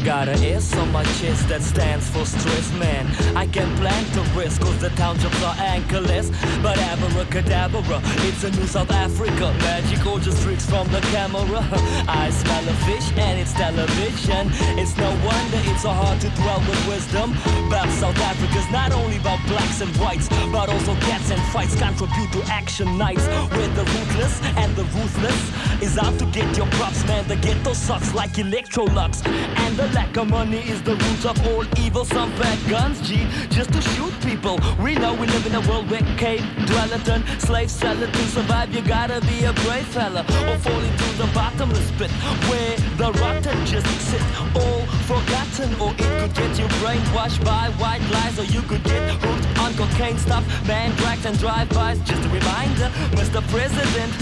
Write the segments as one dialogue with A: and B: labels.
A: Got an S on my chest that stands for stress, man. I can plan to risk, cause the townships are anchorless. But abracadabra, it's a new South Africa. Magical just tricks from the camera. I smell a fish and it's television. It's no wonder it's so hard to dwell with wisdom. About South Africa's not only about blacks and whites, but also cats and fights. Contribute to action nights where the ruthless and the ruthless is out to get your props, man. The ghetto sucks like Electrolux, and the lack of money is the root of all evil. Some bad guns, G, just to shoot people. We know we live in a world where cave dweller turn slave seller. To survive you gotta be a brave fella, or fall into the bottomless pit where the rotten just sit all forgotten. Or it could get you brainwashed by white lies, or you could get hooked on cocaine stuff, man, drags and drive-bys. Just a reminder, Mr. President,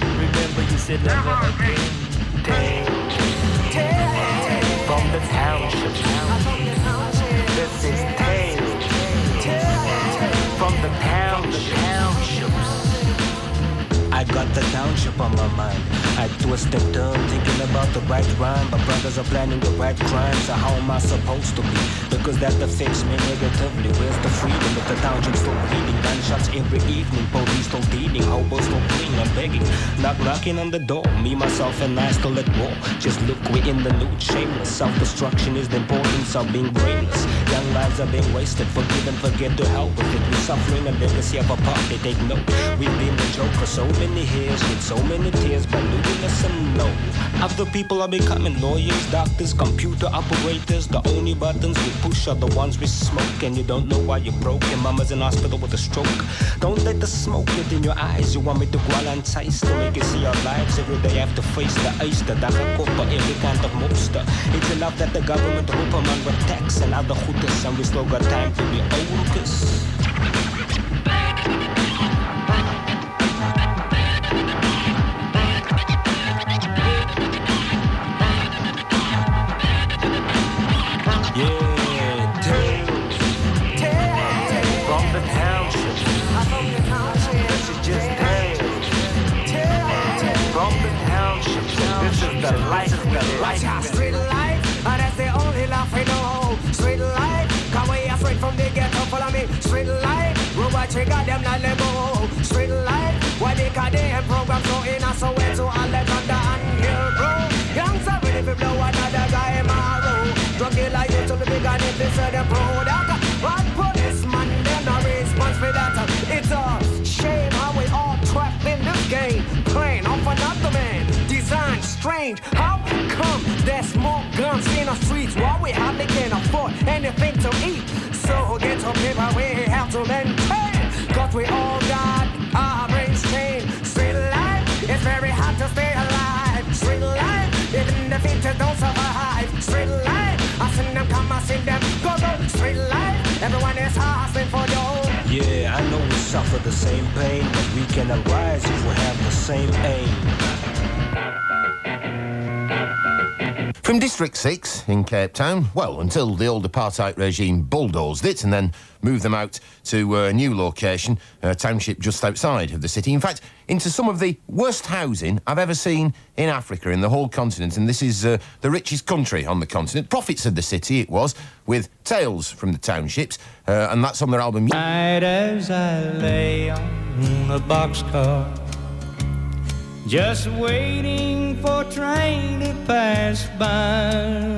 A: remember you said never again. From the township, this is tales from the townships. I got the township on my mind. I twist and turn, thinking about the right rhyme. My brothers are planning the right crime, so how am I supposed to be? Because that affects me negatively. Where's the freedom if the township's still bleeding? Gunshots every evening, police still beating, hobos still pleading and begging, knocking on the door. Me, myself, and I still at war. Just look, we're in the nude, shameless. Self-destruction is the importance of being brainless. Young lives are being wasted, forgive and forget, to hell with it. We're suffering a legacy of a part they take note. We've been the joke for so many years, with so many tears, but listen, no. Other people are becoming lawyers, doctors, computer operators. The only buttons we push are the ones we smoke. And you don't know why you're broke. Your mama's in hospital with a stroke. Don't let the smoke get in your eyes. You want me to go and entice, to make you see our lives. Every day I have to face the ice, the dakakopa, every kind of mobster. It's enough that the government hope a man with tax and other hooters, and we still got time to be old.
B: Street life, and that's the only life we know. Street life, come away straight from the ghetto, follow me. Street life, robot trigger them not let go. Street life, why they call them program so in a so where to Alexander and Hillbro. Youngster ready to blow another guy in my row. Drug dealer used to be big and if they say the product. But policeman, them no response for that. It's a shame how we all trapped in this game. Playing off another man, designed strange. How come there's more guns in the streets while we hardly can afford anything to eat? So get to people we have to maintain, cause we all got our brains chained. Street life, it's very hard to stay alive. Street life, even the fittest don't survive. Street life, I seen them come, I seen them go. Street life, everyone is hustling for dough.
A: Yeah, I know we suffer the same pain, but we can arise if we have the same aim.
C: From District 6 in Cape Town, well, until the old apartheid regime bulldozed it and then moved them out to a new location, a township just outside of the city. In fact, into some of the worst housing I've ever seen in Africa, in the whole continent, and this is the richest country on the continent. Prophets of the City it was, with Tales from the Townships, and that's on their album.
D: Night as I lay on a boxcar, just waiting for a train to pass by.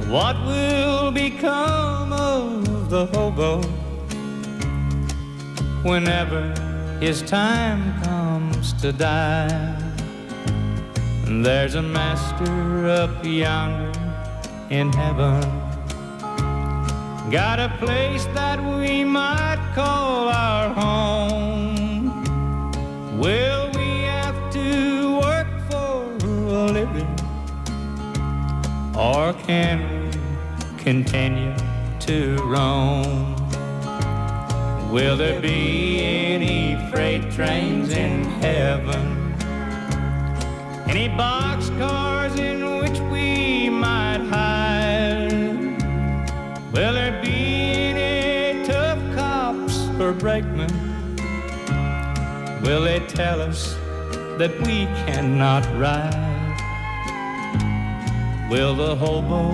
D: What will become of the hobo whenever his time comes to die? There's a master up yonder in heaven, got a place that we might call our home. Will we have to work for a living, or can we continue to roam? Will there be any freight trains in heaven? Any boxcars in which we might hide? Will there be any tough cops or brakemen? Will they tell us that we cannot ride? Will the hobo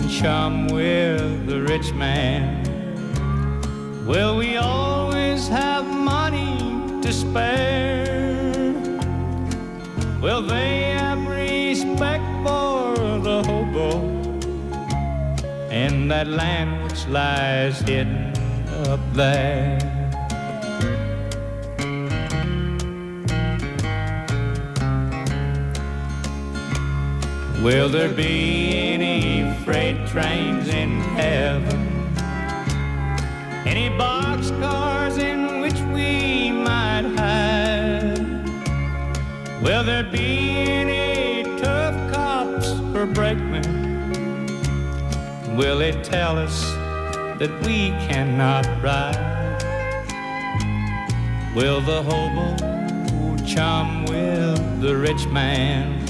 D: chum with the rich man? Will we always have money to spare? Will they have respect for the hobo in that land which lies hidden up there? Will there be any freight trains in heaven? Any boxcars in which we might hide? Will there be any tough cops for brakemen? Will it tell us that we cannot ride? Will the hobo chum with the rich man?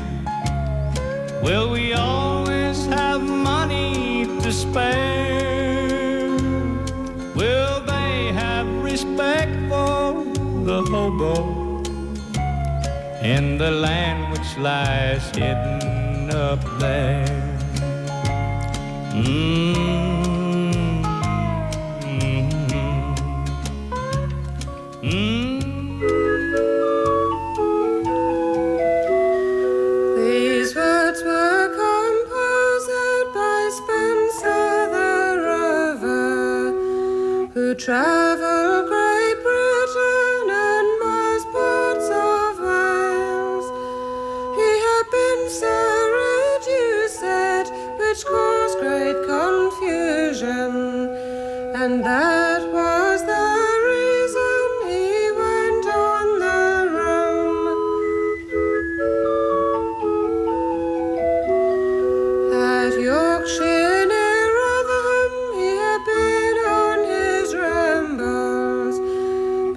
D: Will we always have money to spare? Will they have respect for the hobo in the land which lies hidden up there?
E: These words were composed by Spencer the Rover, who travelled Great Britain and most parts of Wales. He had been so reduced, which caused great confusion, and that was the reason he went on the roam. At Yorkshire near Rotherham he had been on his rambles.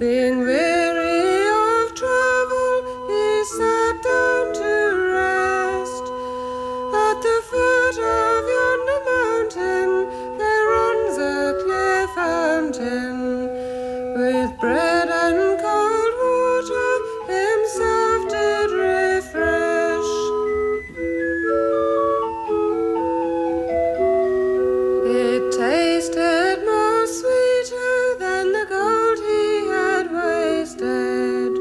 E: Being weary of travel, he sat down to rest. At the foot of yonder mountain there runs a clear fountain, with bread and cold water himself did refresh. It tasted more sweeter than the gold he had wasted,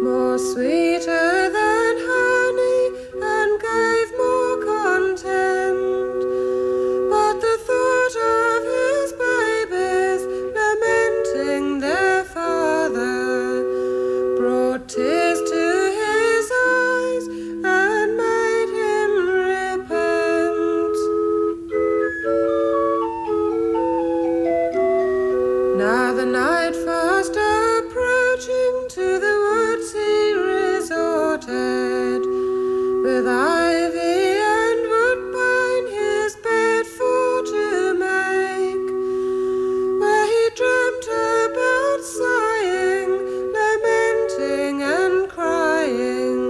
E: more sweeter than honey, and gave more content. But the thought of his babies lamenting their father brought tears to his eyes and made him repent. Now the night fast approaching, to the woods he resorted, with ivy and woodbine his bed for to make, where he dreamt about sighing, lamenting and crying.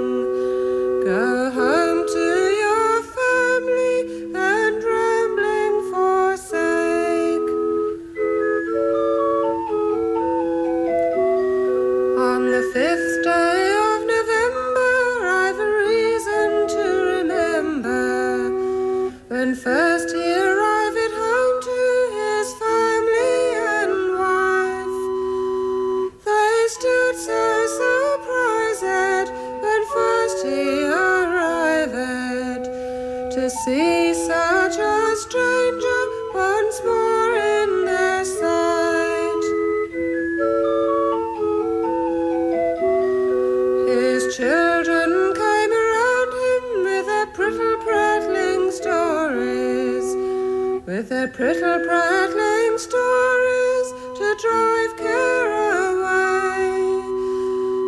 E: Go home to your family and rambling forsake. On the 5th day of November I've a reason to remember, when first he arrived at home to his family and wife. They stood so surprised when first he arrived, to see such a stranger once more in their sight. His children came around him with their prittle-prattling stories, with their prittle-prattling stories to drive care away.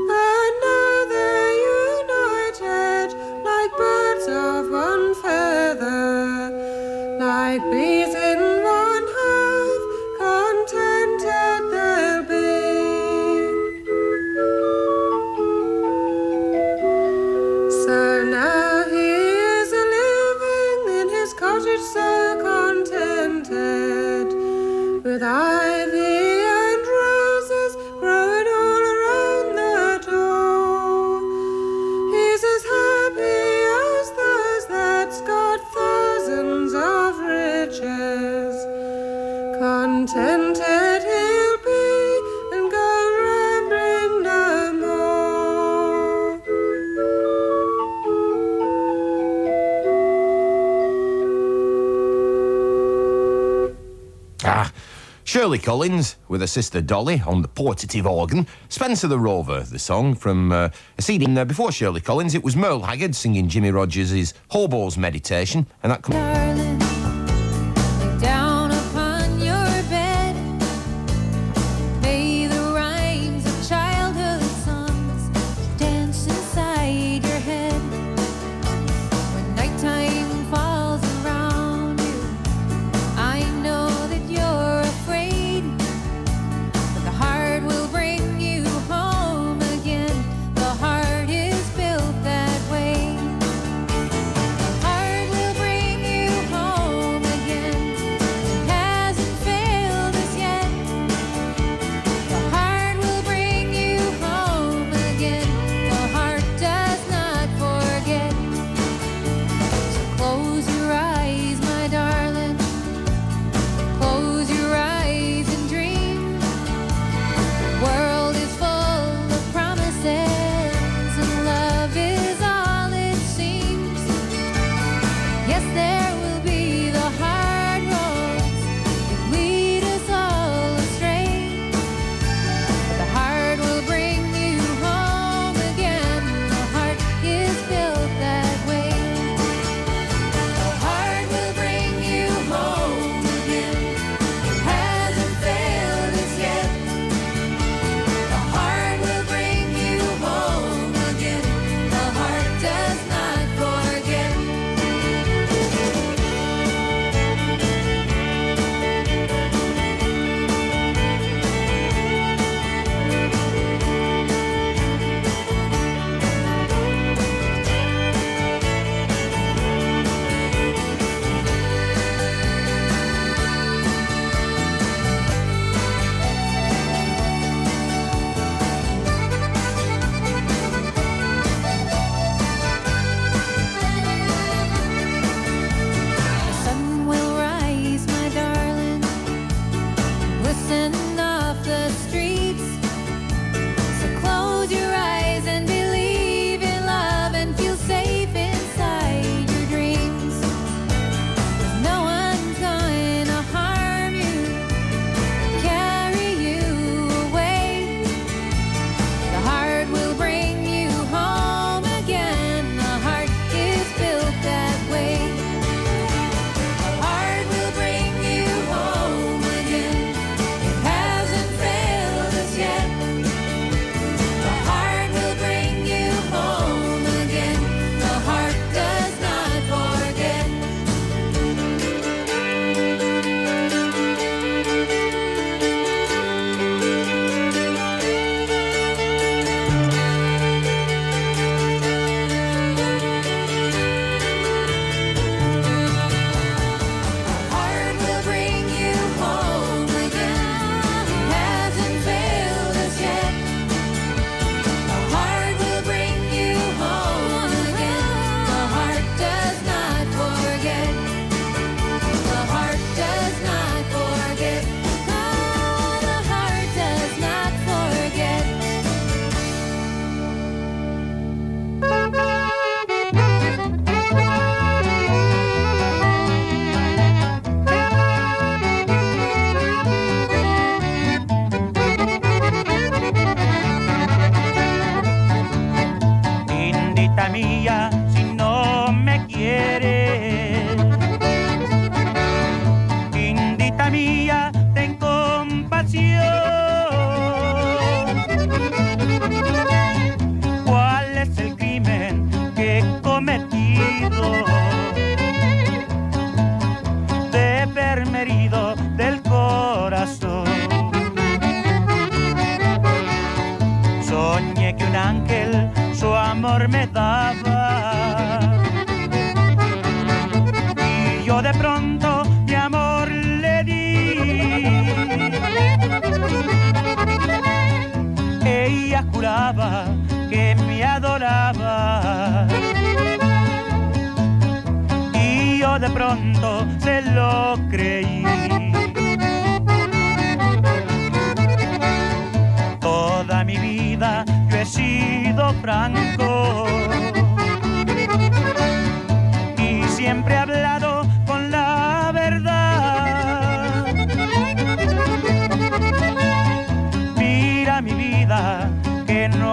E: And now they're united like birds of one feather, like bees in one hive, contented they'll be. So now he is a living in his cottage so contented,
C: Shirley Collins with her sister Dolly on the portative organ. Spencer the Rover, the song from a CD. Before Shirley Collins, it was Merle Haggard singing Jimmy Rogers' Hobo's Meditation, and that comes.
F: Darling, lay down upon your bed. May the rhymes of childhood songs dance inside your head. When nighttime falls around you, I know that you're afraid, but the heart will bring you home again. The heart is built that way. The heart will bring you home again. It hasn't failed us yet. The heart will bring you home again. The heart does not forget. So close your eyes, my darling. Close your eyes and dream. The world is full of promises, and love is all it seems. Yes, there will be the hard roads that lead us all astray, but the heart will bring you home again. The heart is built that way. The heart will bring you home again. It hasn't failed us yet. The heart will bring you home again. The heart does not forget. The sun will rise, my darling, glisten off the streets. So close your eyes and believe in love and feel safe inside your dreams. 'Cause no one's gonna harm you, carry you away. The heart will bring you home again. The heart is built that way. The heart will bring you home again. It hasn't failed us yet. The heart will bring you home again. The heart does not forget. The heart will bring you home again. It hasn't failed us yet. The heart will bring you home again. The heart does not forget. The heart does not forget. Oh, the heart does not forget.
D: Lindita mía, si no me quieres, lindita mía, ten compasión. ¿Cuál es el crimen que he cometido de verme herido del corazón? Soñé que un ángel su amor me daba, y yo de pronto mi amor le di. Ella juraba que me adoraba, y yo de pronto se lo creí. Toda mi vida yo he sido franco y siempre he hablado con la verdad.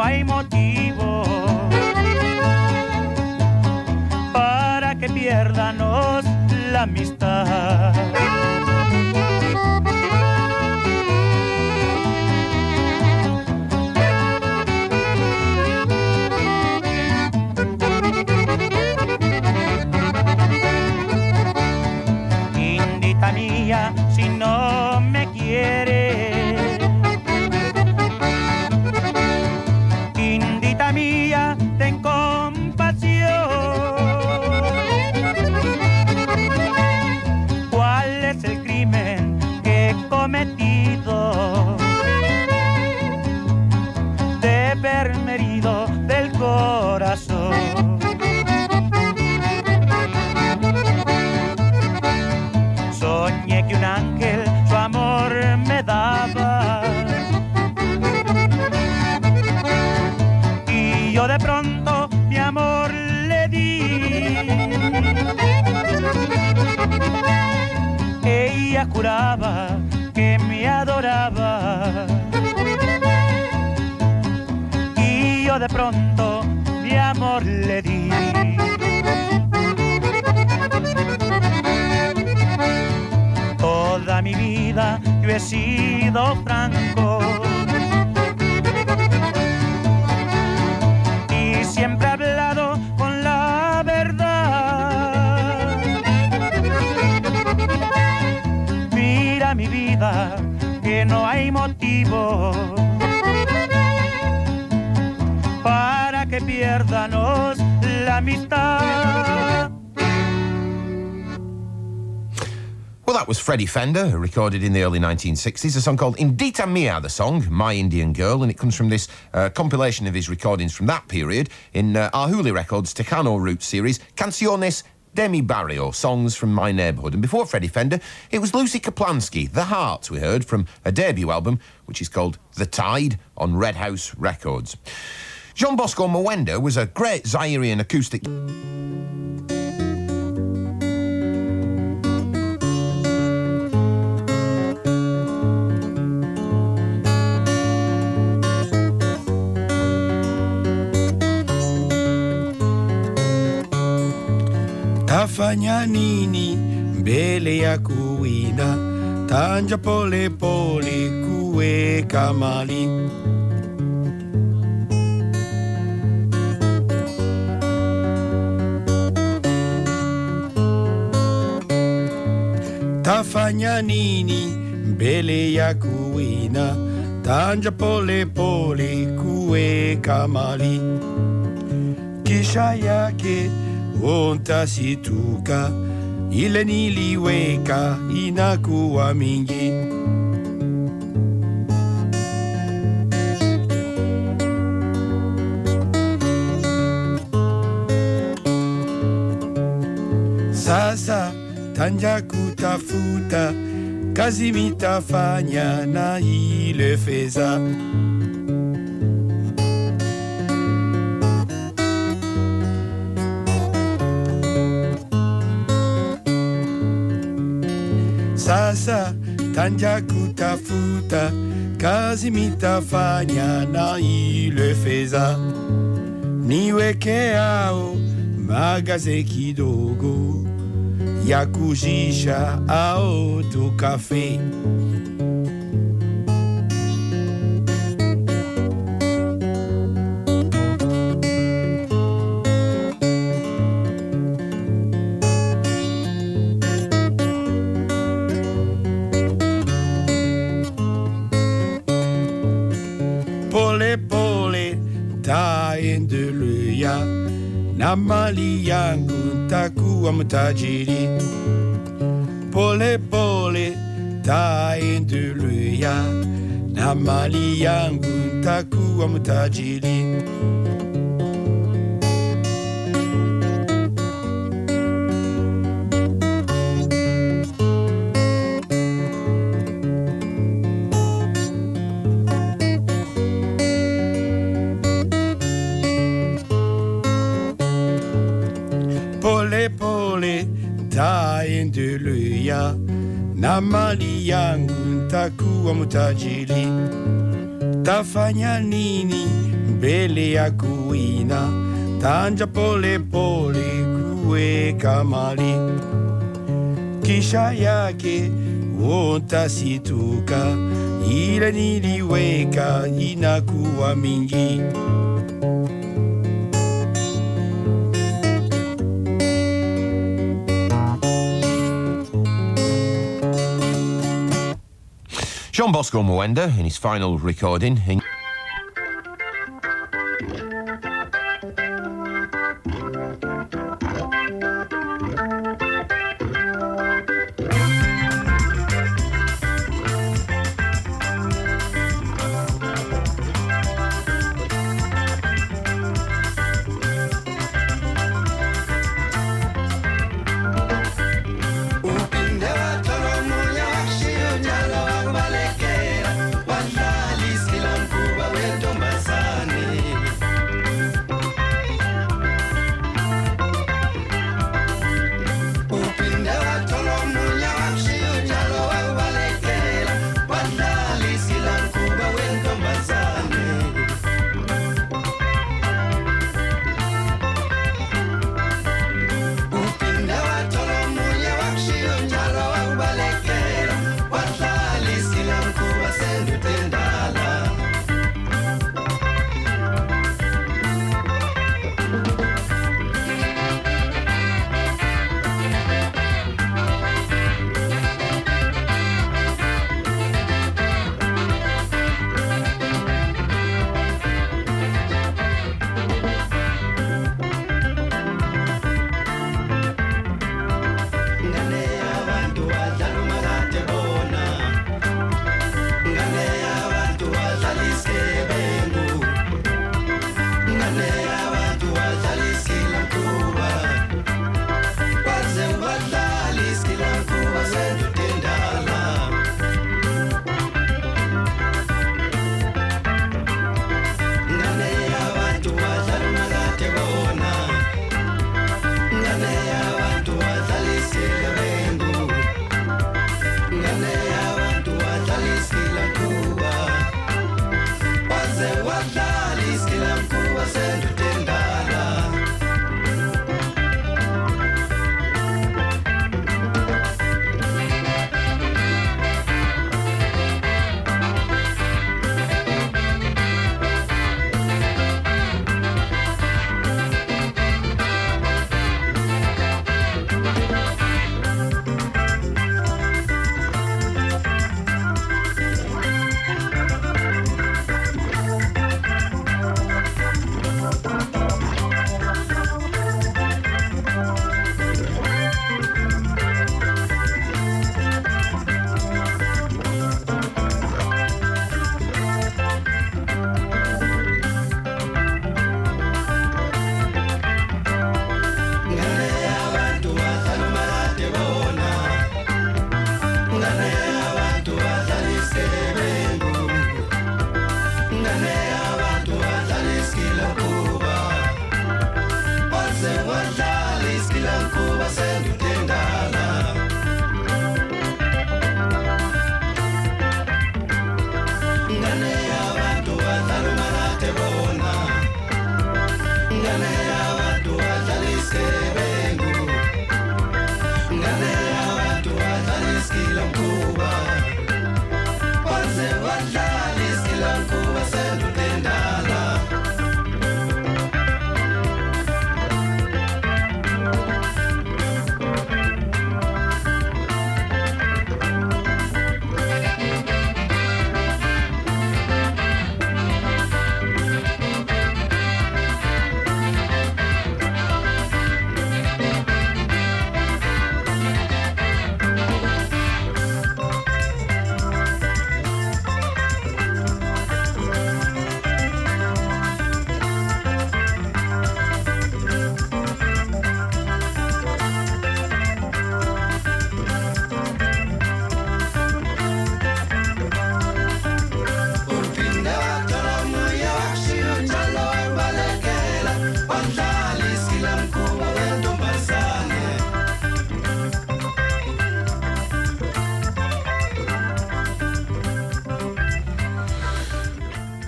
D: no hay motivo para que pierdanos la amistad. Indita mía, si no me quieres, indita mía, ten compasión. ¿Cuál es el crimen que he cometido de haberme herido del corazón? Soñé que un ángel su amor me daba y yo de pronto mi amor le di. Ella juraba que me adoraba y yo de pronto mi amor le di. Toda mi vida yo he sido franco y siempre he hablado con la verdad. Mira mi vida, que no hay motivo para que pierdanos la amistad.
C: Well, that was Freddie Fender, recorded in the early 1960s, a song called Indita Mia, the song, My Indian Girl, and it comes from this compilation of his recordings from that period in Arhuli Records' Tecano Roots series, Canciones de mi Barrio, Songs from My Neighbourhood. And before Freddie Fender, it was Lucy Kaplansky, The Heart, we heard from a debut album, which is called The Tide, on Red House Records. Jean Bosco Mwenda was a great Zairian acoustic...
G: Tafanya nini mbele ya kuwina, tanja pole pole kuweka mali. Tafanya nini mbele ya kuwina, tanja pole pole kuweka mali. Kisha yake utasituka, ile niliweka inakuwa mingi. Sasa tanja kutafuta, kazi mitafanya na ile fedha. Sasa tanja kutafuta, kazi mitafanya na ile fedha. Niwekeao magaze kidogo ya kujisha au tu kafe. Pole pole taendelea na mali yangu takuwa mtajiri. Pole pole taendelea na mali yangu takuwa mtajiri. Pole pole taendelea na mali yangu takuwa mtajiri. Tafanya nini mbele ya kuina tanja pole pole kuweka mali kisha yake utasituka ile niliweka inakuwa mingi.
C: Jean Bosco Mwenda in his final recording.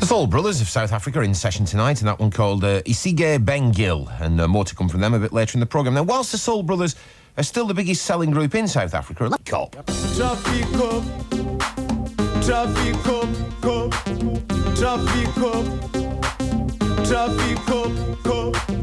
C: The Soul Brothers of South Africa in session tonight, and that one called Isige Bengil, and more to come from them a bit later in the programme. Now, whilst the Soul Brothers are still the biggest selling group in South Africa, like Cop.
H: Traffic up, traffic up, up, traffic up, traffic up, up.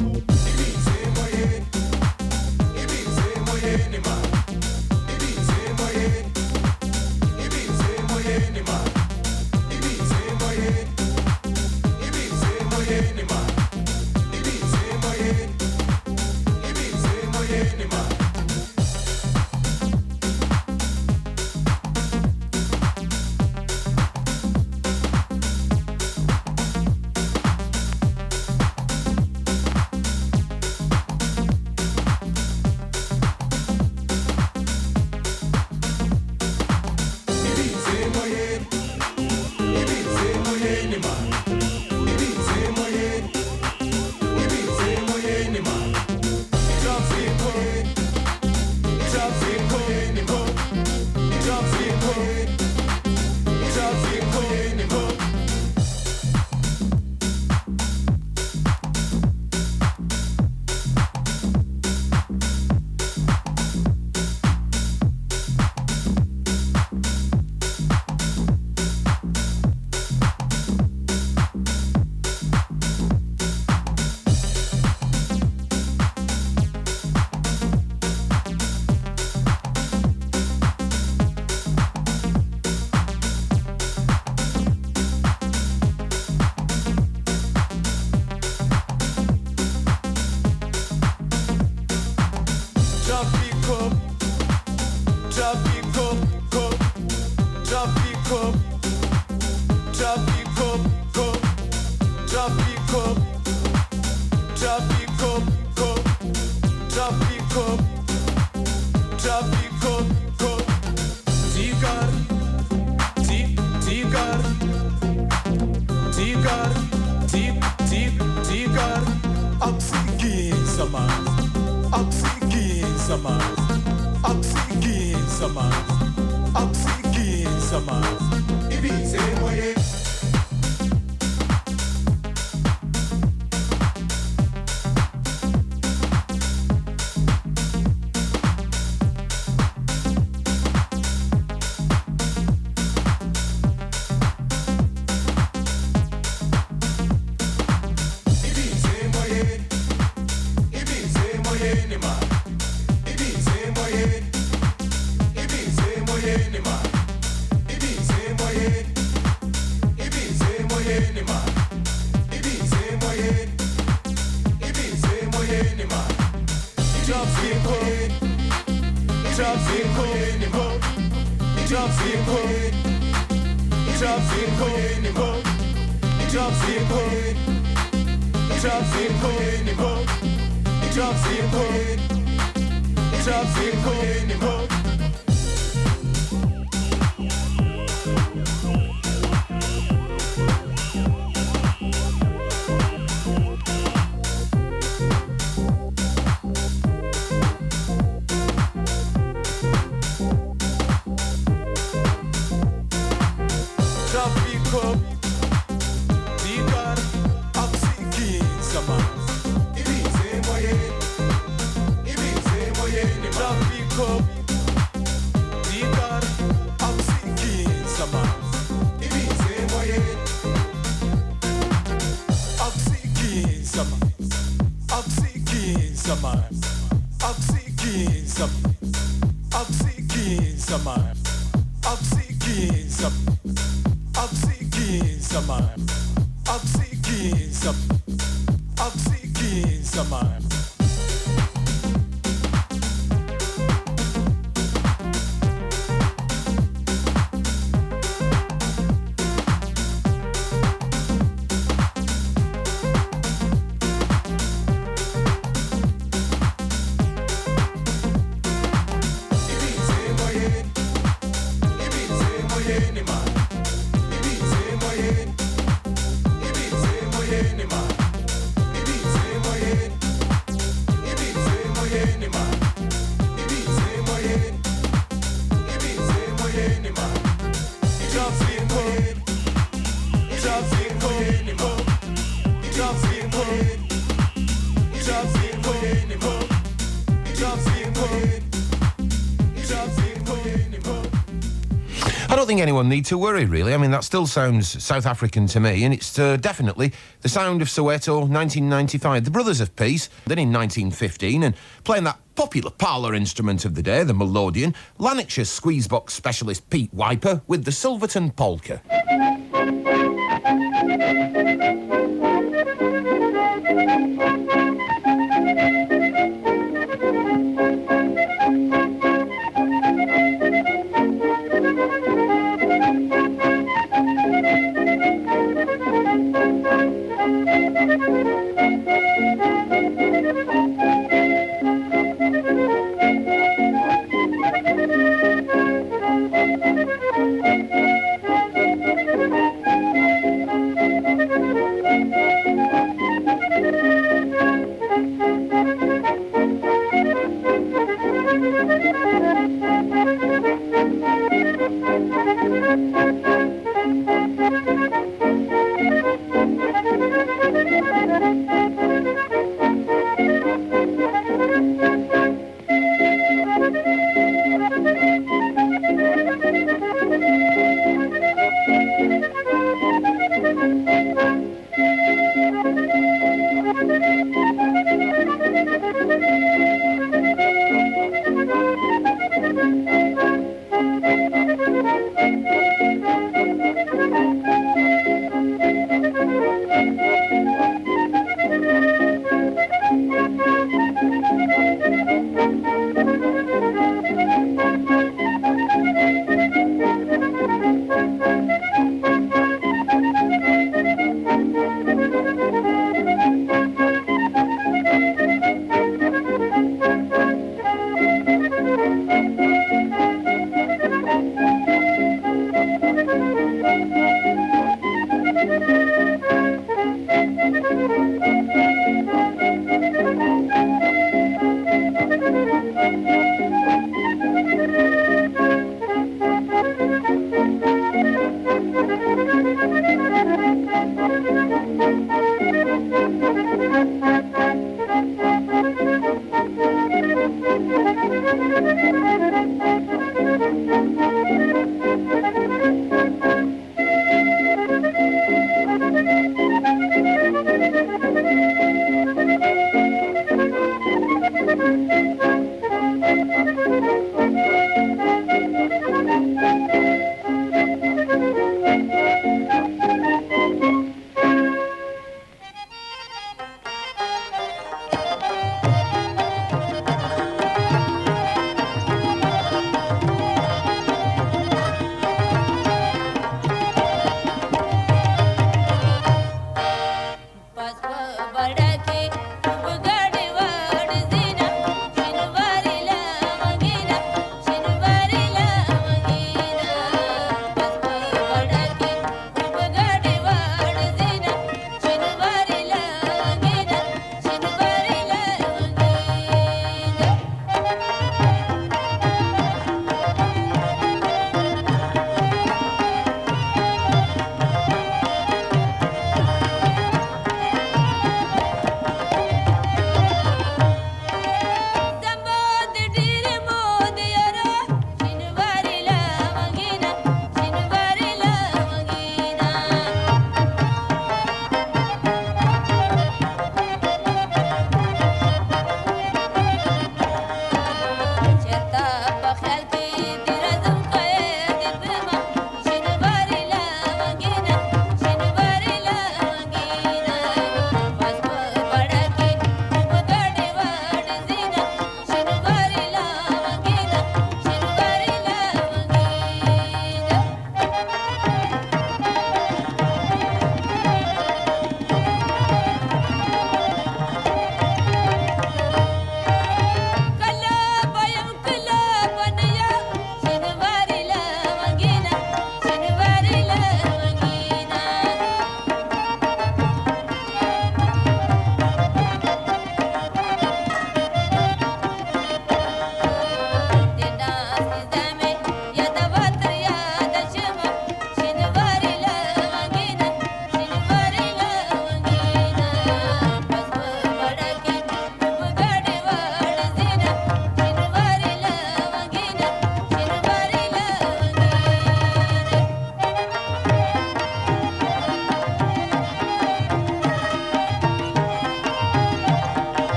C: I don't think anyone needs to worry, really. I mean, that still sounds South African to me, and it's definitely the sound of Soweto, 1995. The Brothers of Peace, then in 1915, and playing that popular parlour instrument of the day, the melodeon, Lanarkshire's squeezebox specialist Pete Wiper with the Silverton Polka.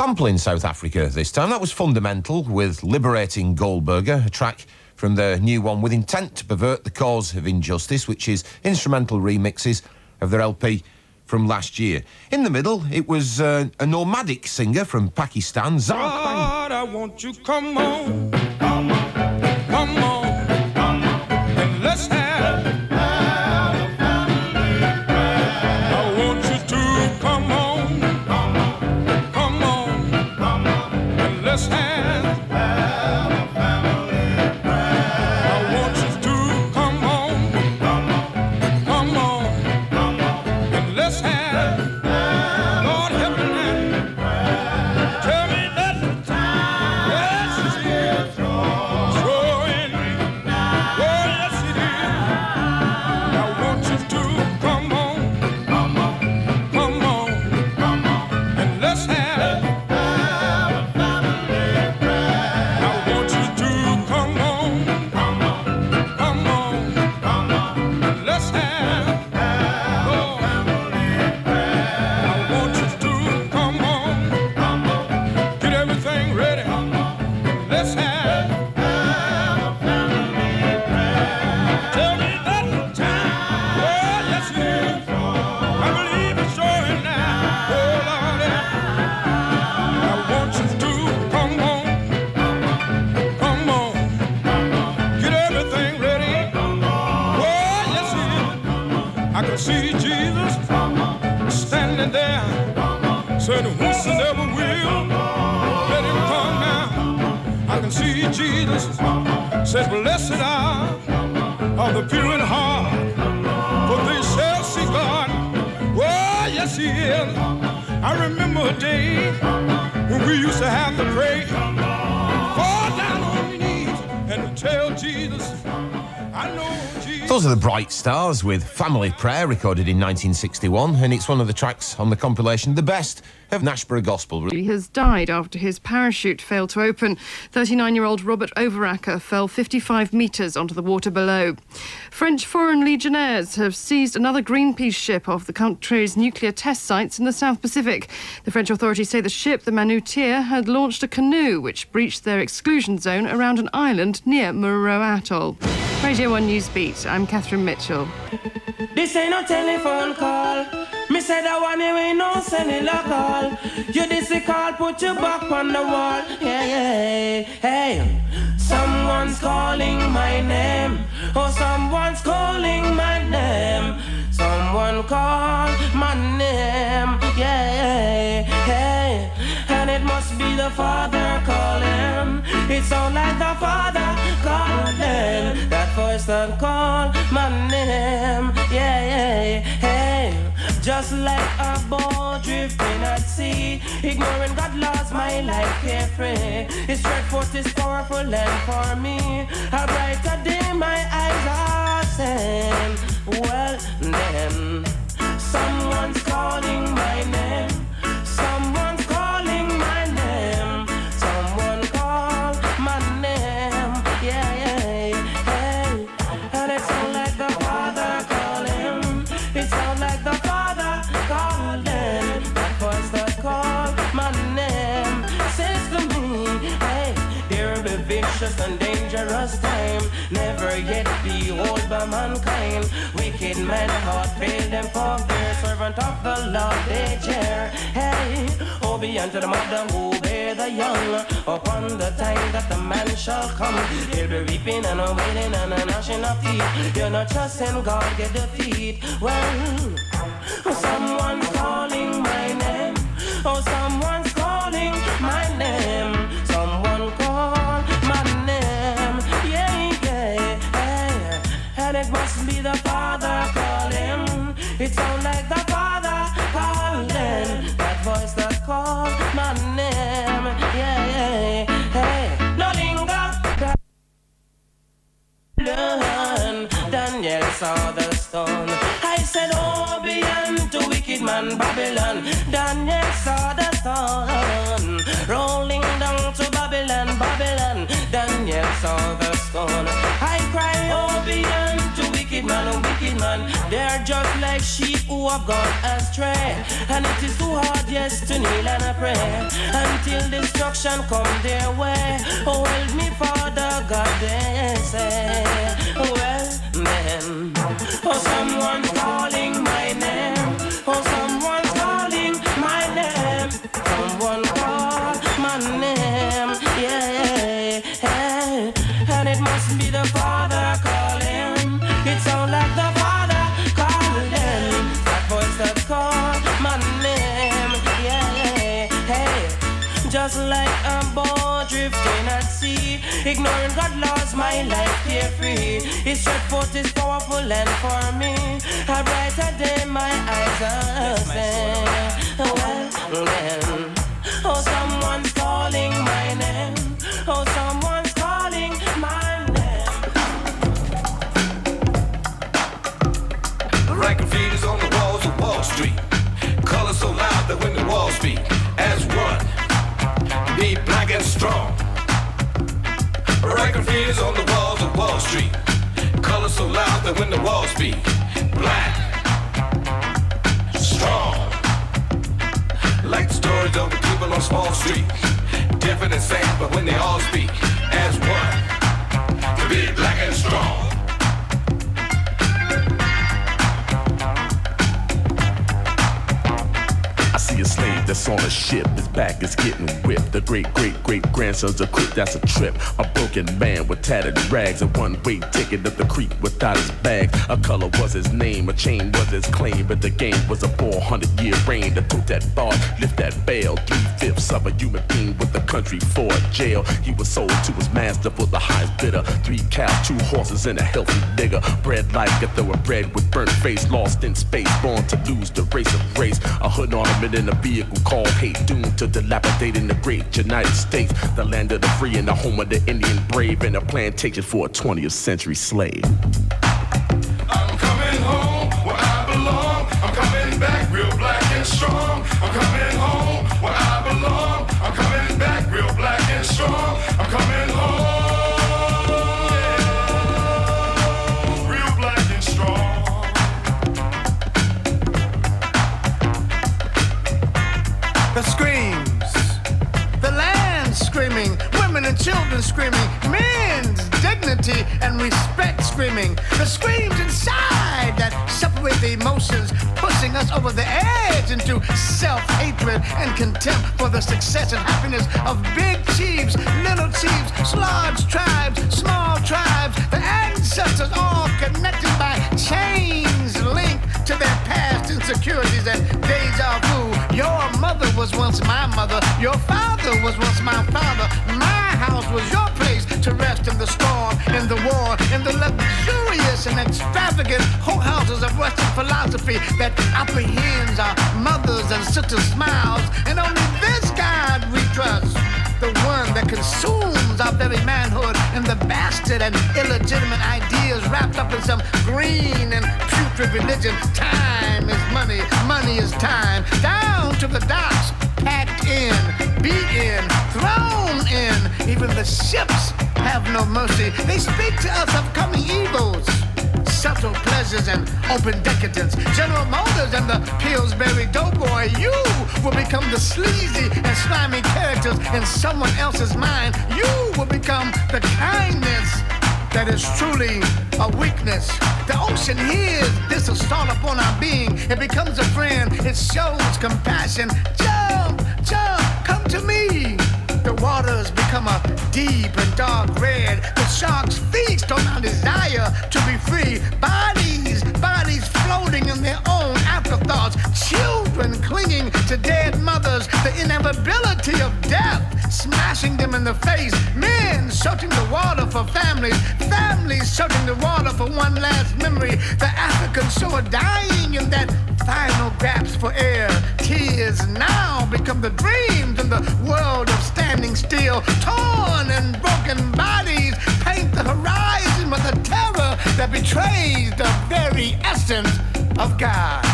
C: sample in South Africa this time. That was Fundamental with Liberating Goldberger, a track from their new one with intent to pervert the cause of injustice, which is instrumental remixes of their LP from last year. In the middle, it was a nomadic singer from Pakistan, Zarq.
G: God, I want you, come on, come on, come on, and let's have a family prayer. I want you to come on, come on, and let's have a family prayer. I want you to come on, come on, and let's have, Lord help me now. Tell me that the time, yes, it is showing. Oh, yes, it is. I want you to come on, and let's have a family prayer. I want you to come on, and let's have a family prayer. I want you to come on, get everything ready. Let's have a family prayer. Tell me that the time, oh yes it is. I believe it's showing now. Oh Lord, I want you to come on, get everything ready. Oh yes it is. I can see Jesus standing there, saying whosoever will, let him come now. I can see Jesus says, blessed are the pure in heart, for they shall see God. Oh, yes, he is. I remember a day when we used to have to pray, fall down on your knees and tell Jesus, I know Jesus.
C: Those are the Bright Stars with Family Prayer, recorded in 1961, and it's one of the tracks on the compilation The Best of Nashborough Gospel.
I: He has died after his parachute failed to open. 39-year-old Robert Overacker fell 55 metres onto the water below. French foreign legionnaires have seized another Greenpeace ship off the country's nuclear test sites in the South Pacific. The French authorities say the ship, the Manutier, had launched a canoe which breached their exclusion zone around an island near Moreau Atoll. Radio 1 Newsbeat, I'm Catherine Mitchell.
J: This ain't no telephone call. Me said I want you ain't no cellular call. You this a call, put your back on the wall. Yeah, yeah, hey. Someone's calling my name. Oh, someone's calling my name. Someone call my name. Yeah, hey. And it must be the Father calling. It sounds like the Father calling. That voice that call my name. Yeah, hey. Just like a boat drifting at sea, ignoring God's laws, my life carefree. His straight forth is powerful and for me a brighter day my eyes are seeing. Well then, someone's calling my name. Someone's calling my name. Someone call my name. Yeah, hey. And it sounds like the Father calling. It sounds like the Father calling. That voice that call my name says to me, hey, there will be vicious and dangerous time, never yet behold by mankind. Wicked men heart fail them for fear, servant of the Lord they jeer. Hey, obey unto the mother who bear the young. Upon the time that the man shall come, he'll be weeping and a wailing and a gnashing of teeth. You're not trusting God, get defeat. Well, someone's calling my name. Oh, someone's calling my name. Someone call my name. Yeah. And it must be the Father calling. It sounds like the Father calling. That voice that call my name. Yeah. Hey, no linger. Daniel saw the stone. I said, oh, be unto wicked man Babylon. Daniel saw the stone rolling down to Babylon. Daniel saw the stone. I cry, oh, be unto wicked man man. They're just like sheep who have gone astray. And it is too hard, yes, to kneel and pray until destruction come their way. Oh, help me, Father God, they say. Well, then, oh, someone's calling my name. Oh, someone's calling my name. Someone call my name. Yeah, and it must be the Father calling. It sounds like the Father calling. That voice that called my name. Yeah, just like a boat drifting at sea, ignoring God's laws, my life carefree. His stretch forth is powerful and for me a brighter day my eyes are seeing. Well then, oh, someone's calling my name. Oh, someone's calling my name.
K: Writing figures on the walls of Wall Street. Colors so loud that when the walls speak as one, be black and strong. Writing figures on the walls of Wall Street. Colors so loud that when the walls speak, black, strong. Like the stories of the people on small streets. Different and same, but when they all speak as one, to be black and strong.
L: I see a slave that's on a ship, his back is getting whipped. The great-great-great-grandson's a quick, that's a trip. A broken man with tattered rags, a one-way ticket up the creek without his bag. A color was his name, a chain was his claim, but the game was a 400-year reign. To tote that bar, lift that bail, 3/5 of a human being with the country for a jail. He was sold to his master for the highest bidder. 3 cows, 2 horses, and a healthy nigger. Bred like a thoroughbred with burnt face, lost in space, born to lose the race of race. A hood ornament in a vehicle called hate, doomed to dilapidate in the great United States, the land of the free and the home of the Indian brave, and a plantation for a 20th century slave.
K: I'm coming home where I belong. I'm coming back real black and strong. I'm coming home where I belong. I'm coming back real black and strong. I'm coming home, yeah, real black and strong.
M: The screams, the land screaming, women and children screaming, men's dignity and respect screaming, the screams inside that separate the emotions, pushing us over the edge into self-hatred and contempt for the success and happiness of big chiefs, little chiefs, large tribes, small tribes, the ancestors all connected by chains linked to their past insecurities and deja vu. Your mother was once my mother, your father was once my father, my house was your place to rest in the storm, in the war, in the luxurious and extravagant whorehouses of Western philosophy that apprehends our mothers and sisters' smiles, and only this God we trust, the one that consumes our very manhood and the bastard and illegitimate ideas wrapped up in some green and putrid religion. Time is money, money is time, down to the docks, packed in, beat in, thrown in. Even the ships have no mercy. They speak to us of coming evils, subtle pleasures and open decadence. General Motors and the Pillsbury Doughboy, you will become the sleazy and slimy characters in someone else's mind. You will become the kindness that is truly a weakness. The ocean hears this assault upon our being. It becomes a friend. It shows compassion. Jump, jump, come to me. The waters become a deep and dark red. The sharks feast on our desire to be free. Bodies floating in their own afterthoughts. Children clinging to dead mothers. The inevitability of death smashing them in the face. Men searching the water for families. Families searching the water for one last memory. The African shore dying in that final grasp for air. Tears now become the dreams in the world of standing still. Torn and broken bodies paint the horizon with a terror that betrays the very essence of God.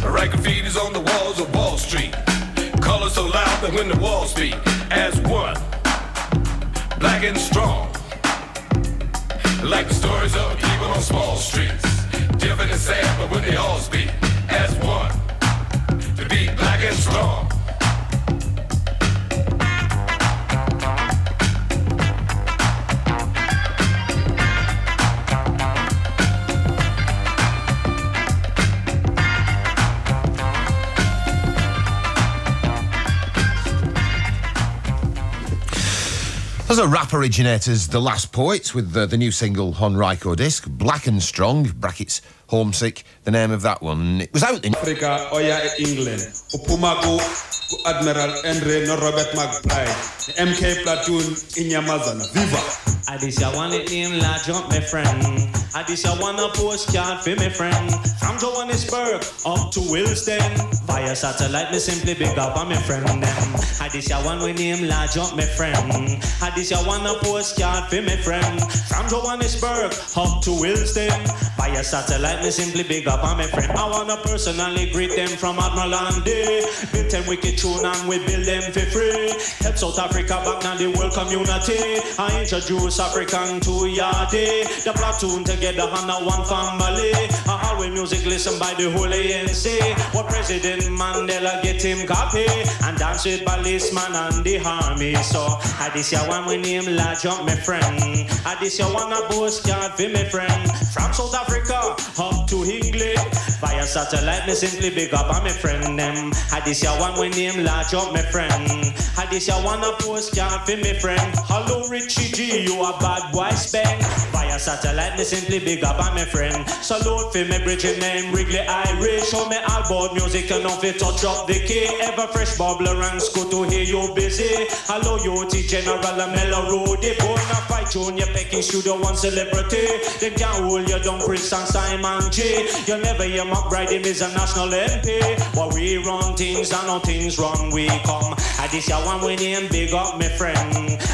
K: Write graffiti's on the walls of Wall Street. Colors so loud that when the walls speak as one, black and strong. Like the stories of people on small streets.
C: As a rap originators, The Last Poets, with the new single on Ryko disc, Black and Strong, brackets Homesick, the name of that one. It was out in
N: Africa, Oya, England, Upumago, Admiral Andre, no Robert McBride, MK Platoon, Inyamazana, Viva!
O: I this ya want it name la jump my friend. I this ya want a postcard for my friend. From Johannesburg up to Wilston. Via satellite me simply big up on my friend them. I this ya want we name la jump my friend. I this ya want a postcard for my friend. From Johannesburg up to Wilston. Via satellite me simply big up on my friend. I wanna personally greet them from Admiral Andy. Build them wicked tune and we build them for free. Help South Africa back now the world community. I introduce African to Yardie. The platoon together under one family. How we music listen by the whole ANC. What President Mandela get him copy. And dance with policeman and the army. So I this ya one we name La Jump my friend. I this ya one a postcard for my friend. From South Africa up to England. Via satellite me simply big up on my friend them. I this ya one we name La Jump my friend. I this ya one a postcard for my friend. Hello Richie G, you a bad boy spend. Via satellite me simply big up on my friend. Salute for me bridging name Wrigley Irish. Show me all board music and off it touch up the key. Ever fresh bubbler and school to hear you busy. Hello UT General and Mellow Rudy. Born a fight Junior Pecking Studio One celebrity. They can't hold you down Prince and Simon G. You never hear McBride him is a national MP. But we run things and no things run we come. I this ya one we name big up my friend.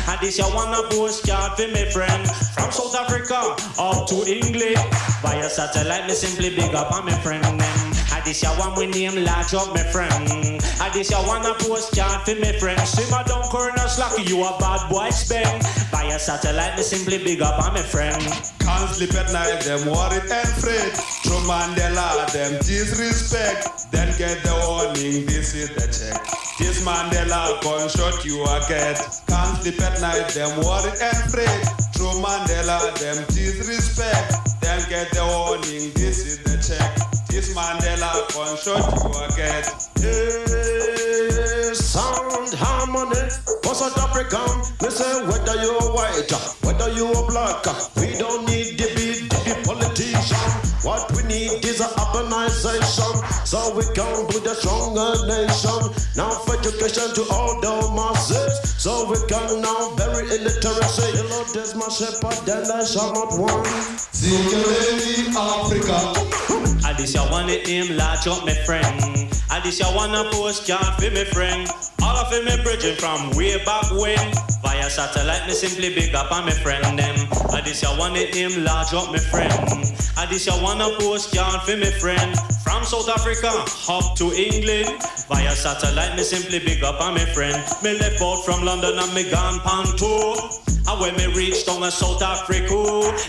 O: I this ya one a postcard for my friend. From South Africa up to England. Via satellite me simply big up on my friend them. I this ya one we name large up my friend. I this ya one a postcard for my friend. Simmer down Colonel Slacky, you a bad boy spend. Via satellite me simply big up on my friend.
N: Can't sleep at night, them worried and afraid. Through Mandela, them disrespect. Then get the warning, this is the check. This Mandela gunshot you a get. Can't sleep at night, them worried and afraid. Through Mandela, them disrespect. Then get the warning, this is the check. This Mandela gunshot you a get.
P: Hey, sound harmony for South African. Listen, whether you're white, whether you're black, we don't need the big politician. What we need is an urbanization, so we can build a stronger nation. Now for education to all the masses, so we can now bury illiteracy. The Lord is my shepherd, then I shall not want.
N: Singularly Africa.
O: I this ya want it name large up my friend. I this ya want a postcard for my friend. All of me bridging from way back when. Via satellite me simply big up on my friend them. I this ya want it name large up my friend. I this ya want a postcard for my friend. From South Africa up to England. Via satellite me simply big up on my friend. Me left out from London and me gone Panto. And when me reach down in South Africa,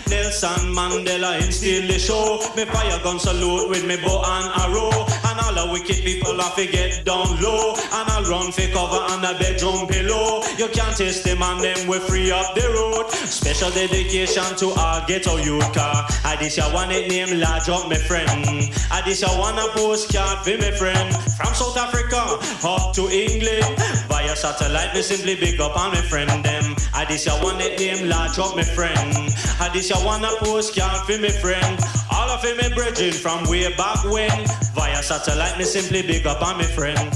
O: Nelson Mandela in still the show. Me fire gun salute with me bow and arrow. And all the wicked people have to get down low. And I'll run for cover on a bedroom pillow. You can't taste them and them we free up the road. Special dedication to our ghetto youth car. I this ya want it name large up my friend. I this ya want a postcard for my friend. From South Africa up to England. Via satellite me simply big up on my friend them. I this ya want it name large up my friend. I this ya want a postcard for my friend. All of me bridging from way back when. Via satellite me simply big up on my friend.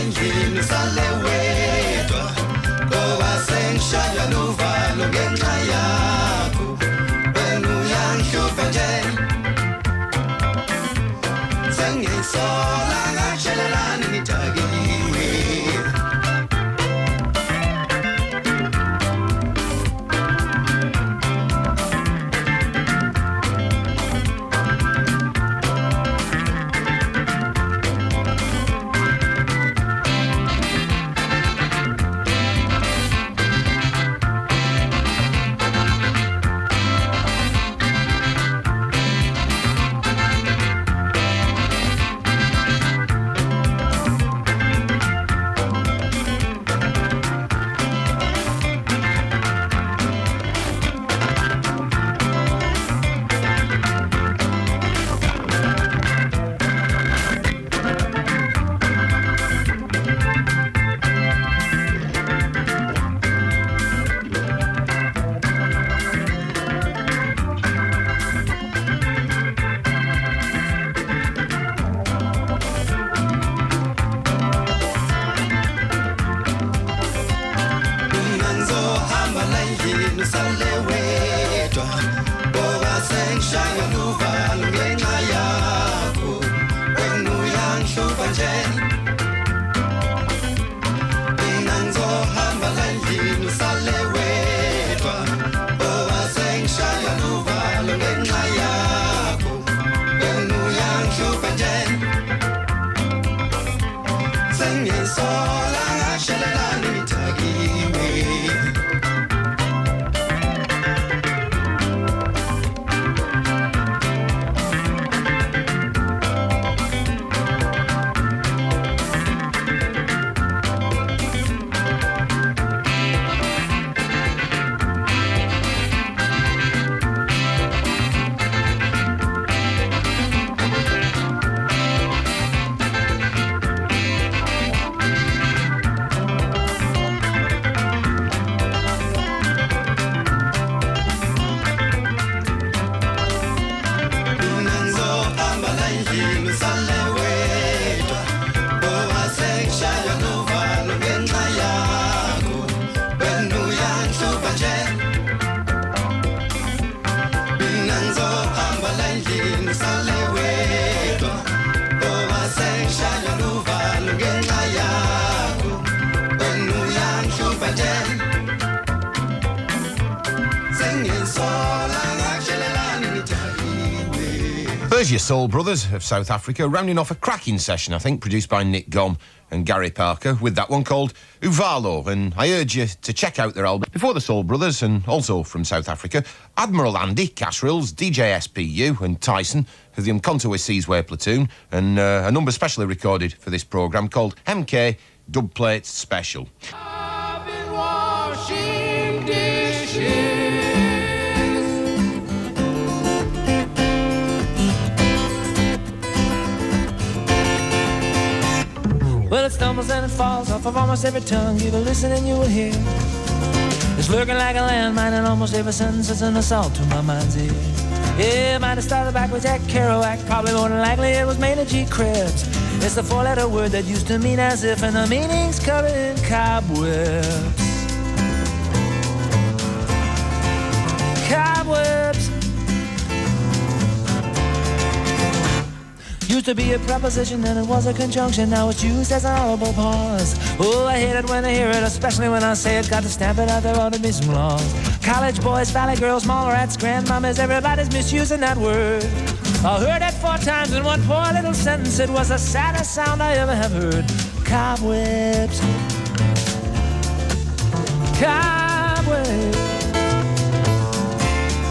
Q: endlini usale wedwa ngoba sengishaya luvalo ngenxa yakho wena uyangihlupha nje sengisola ngatshelelani ngidakiwe
C: There's your Soul Brothers of South Africa, rounding off a cracking session, I think, produced by Nick Gom and Gary Parker, with that one called Uvalo. And I urge you to check out their album. Before the Soul Brothers, and also from South Africa, Admiral Andy, Casserills, DJ SPU and Tyson of the Umkhonto Sizwe Platoon, and a number specially recorded for this programme called MK Dubplate Special.
B: I've been washing dishes.
R: Well, it stumbles and it falls off of almost every tongue. You will listen and you will hear. It's lurking like a landmine in almost every sentence. It's an assault to my mind's ear. Yeah, it might have started back with Jack Kerouac. Probably more than likely it was made of G. Krebs. It's the four-letter word that used to mean as if, and the meaning's covered in cobwebs. Cobwebs. Used to be a preposition, then it was a conjunction. Now it's used as an audible pause. Oh, I hate it when I hear it, especially when I say it. Got to stamp it out, there ought to be some laws. College boys, valley girls, mall rats, grandmamas, everybody's misusing that word. I heard it 4 times in one poor little sentence. It was the saddest sound I ever have heard. Cobwebs. Cobwebs.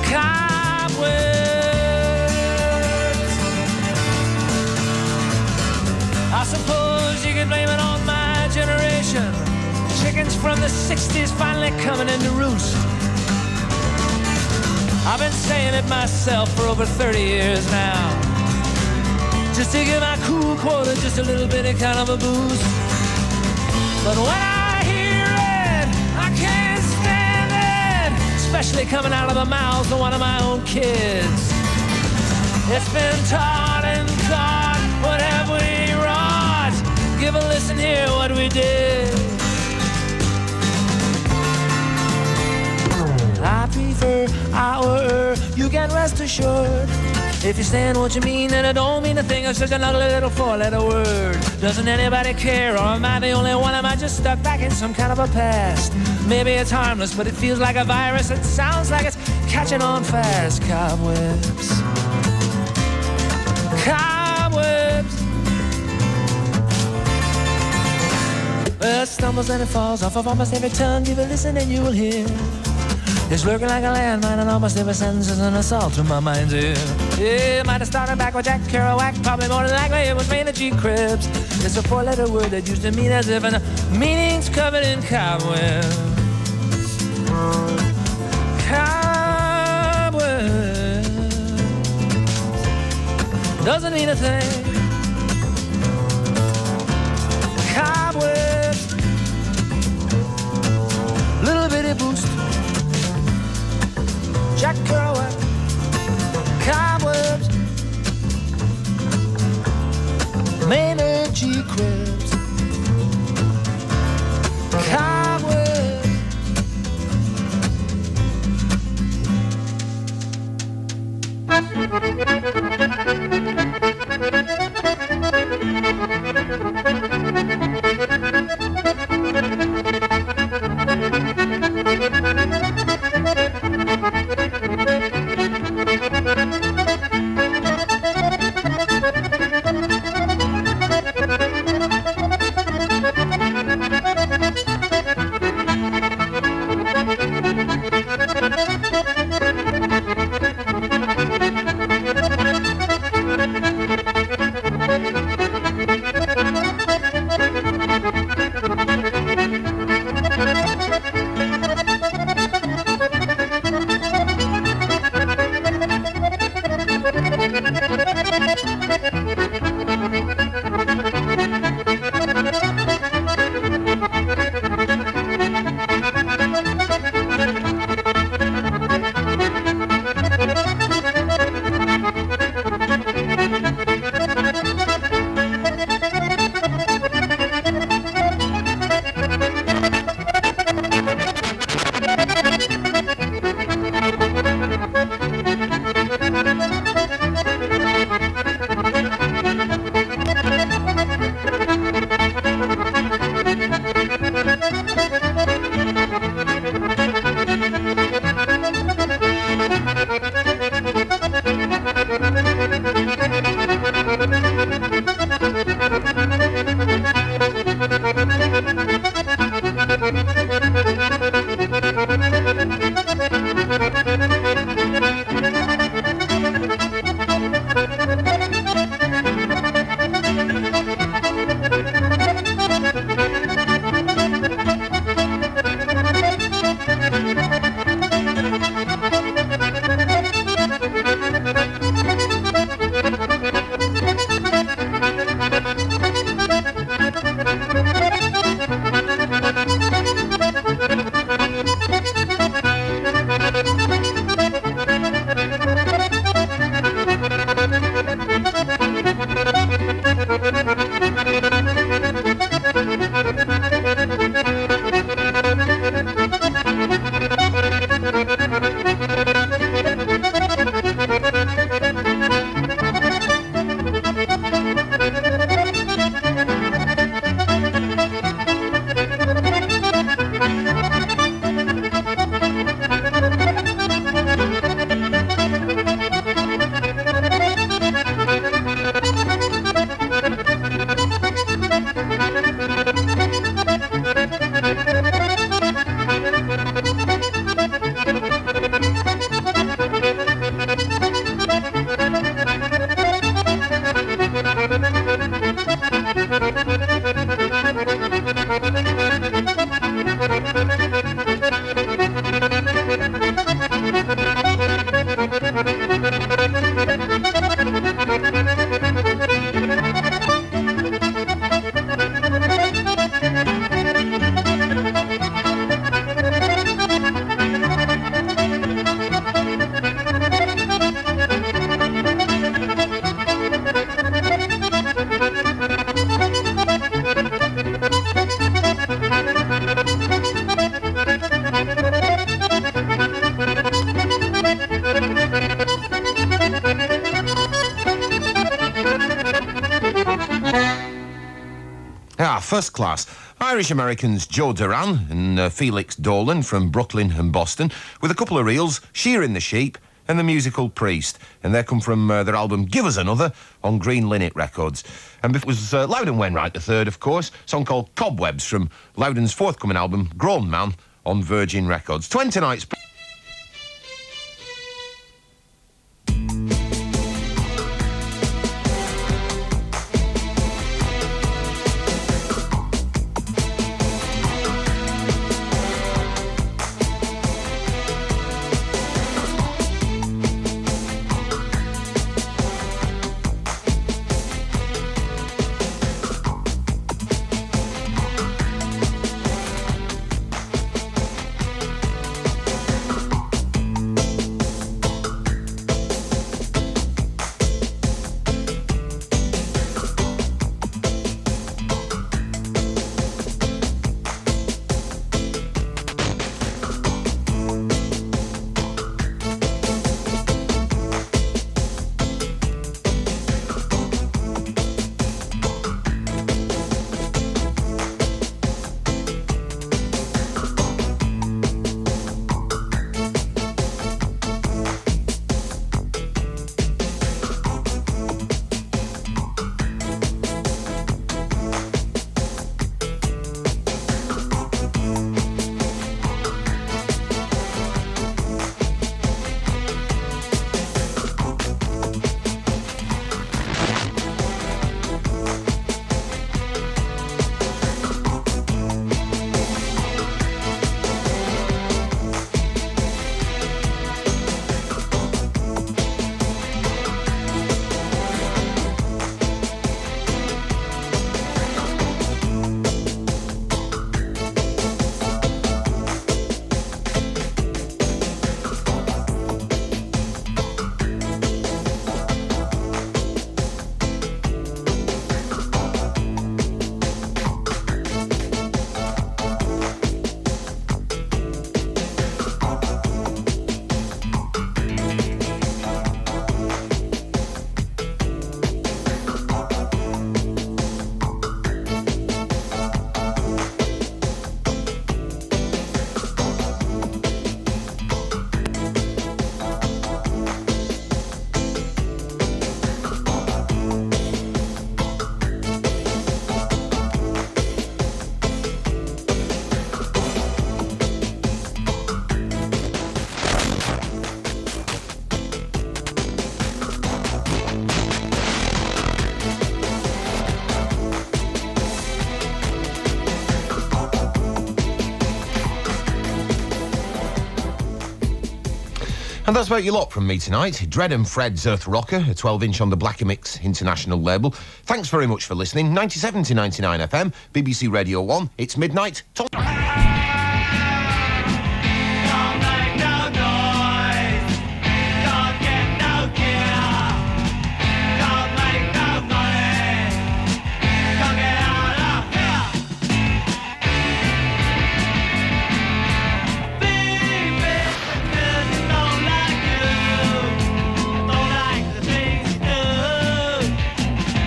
R: Cobwebs. I suppose you can blame it on my generation. Chickens from the 60s finally coming into roost. I've been saying it myself for over 30 years now. Just to give my cool quota just a little bit of kind of a boost. But when I hear it, I can't stand it. Especially coming out of the mouths of one of my own kids. It's been taught and taught, what have we wrought? Give a listen here what we did. I prefer our, you can rest assured. If you stand what you mean, and I don't mean a thing, it's just an ugly little four-letter word. Doesn't anybody care, or am I the only one? Am I just stuck back in some kind of a past? Maybe it's harmless, but it feels like a virus. It sounds like it's catching on fast. Cobwebs. Cobwebs. Well, it stumbles and it falls off of almost every tongue. Give a listen and you will hear. It's lurking like a landmine, and almost every sentence is an assault to my mind's ear. Yeah, might have started back with Jack Kerouac, probably more than likely it was Maynard G. Cribs. It's a four-letter word that used to mean as if, and the meaning's covered in cobwebs. Cobwebs doesn't mean a thing. Cobwebs, little bitty boost. Jack Kerouac, cobwebs, Maynard G. Cribs, cobwebs.
C: First class. Irish-Americans Joe Duran and Felix Dolan from Brooklyn and Boston, with a couple of reels, Shearing the Sheep and The Musical Priest. And they come from their album Give Us Another on Green Linnet Records. And it was Loudon Wainwright III, of course, a song called Cobwebs from Loudon's forthcoming album Grown Man on Virgin Records. 20 nights... And that's about your lot from me tonight. Dread and Fred's Earth Rocker, a 12-inch on the Blacker Mix International label. Thanks very much for listening. 97 to 99 FM, BBC Radio 1. It's midnight.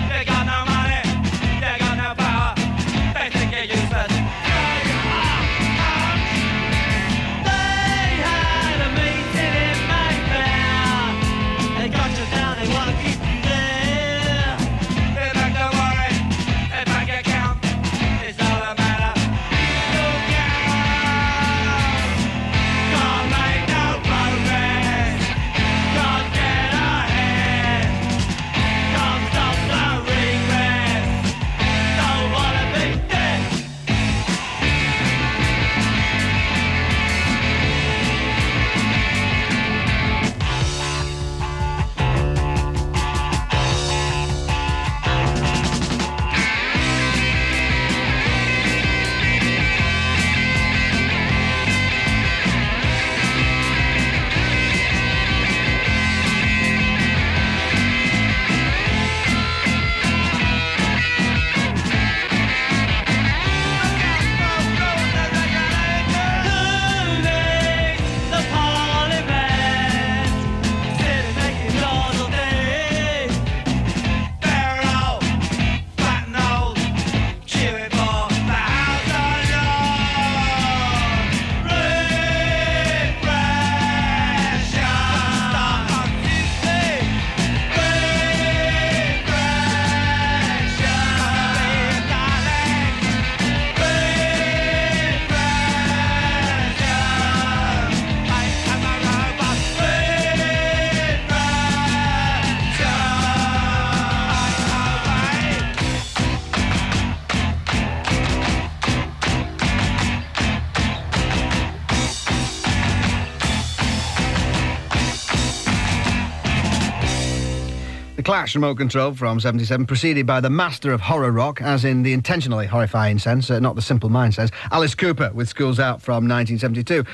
S: They got no power, they think you're useless. Clash Remote Control from 77, preceded by the master of horror rock, as in the intentionally horrifying sense, not the Simple Mind sense, Alice Cooper with School's Out from 1972.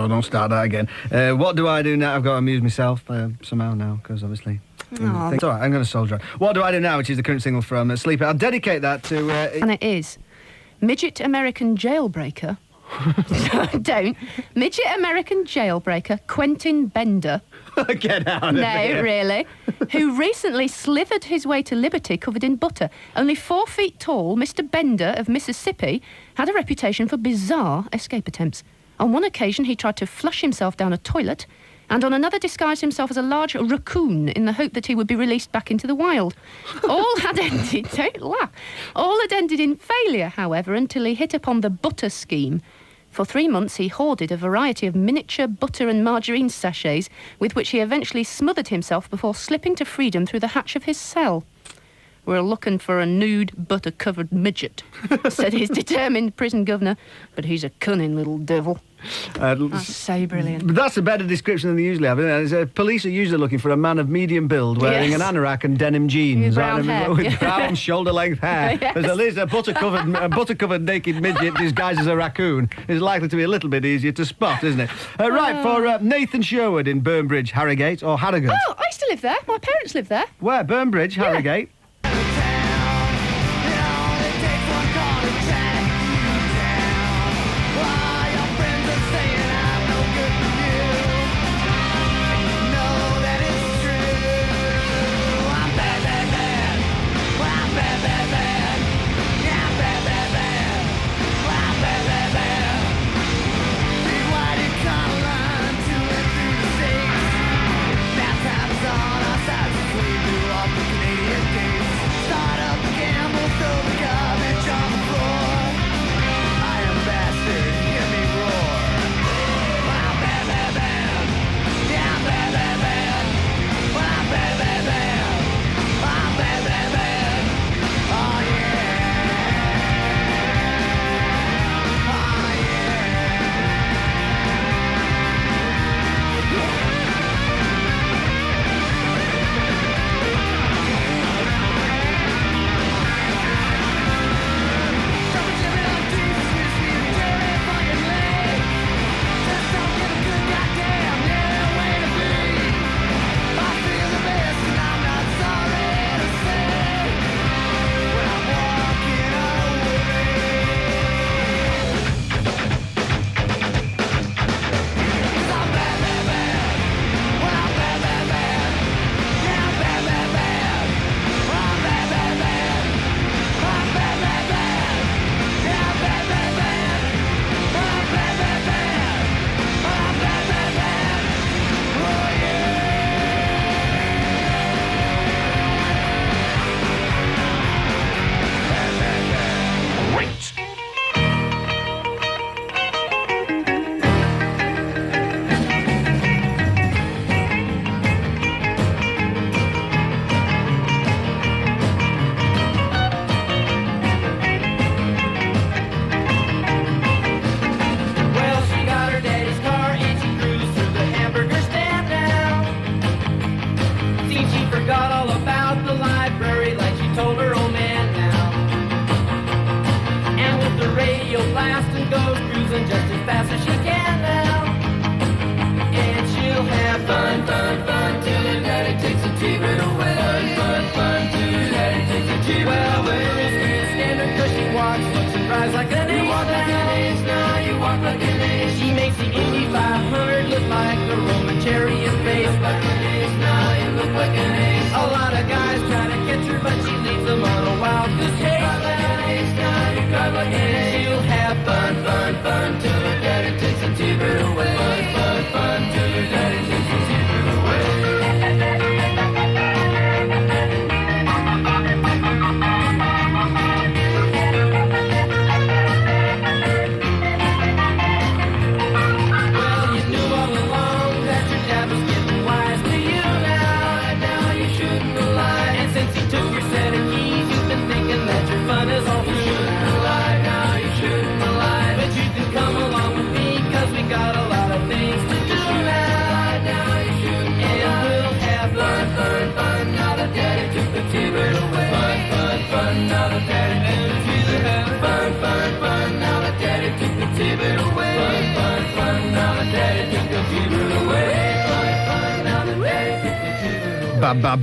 S: Don't start that again. What do I do now? I've got to amuse myself somehow now, because obviously... It's all right, I'm going to soldier on. What do I do now, which is the current single from Sleeper. I'll dedicate that to...
T: And it is Midget American Jailbreaker. Don't. Midget American Jailbreaker Quentin Bender.
S: Get out of here.
T: No, really. Who recently slithered his way to liberty covered in butter. Only 4 feet tall, Mr. Bender of Mississippi had a reputation for bizarre escape attempts. On one occasion, he tried to flush himself down a toilet, and on another disguised himself as a large raccoon in the hope that he would be released back into the wild. All had ended, don't laugh, all had ended in failure, however, until he hit upon the butter scheme. For 3 months, he hoarded a variety of miniature butter and margarine sachets with which he eventually smothered himself before slipping to freedom through the hatch of his cell. "We're looking for a nude, butter-covered midget," said his determined prison governor, "but he's a cunning little devil." That's so brilliant.
S: But that's a better description than they usually have, isn't it? Police are usually looking for a man of medium build wearing an anorak and denim jeans.
T: With brown hair.
S: With brown shoulder-length hair.
T: Yes.
S: There's at least a butter-covered naked midget disguised as a raccoon is likely to be a little bit easier to spot, isn't it? Right, for Nathan Sherwood in Burnbridge, Harrogate, or Harrogate.
T: Oh, I used to live there. My parents lived there.
S: Where? Burnbridge, Harrogate.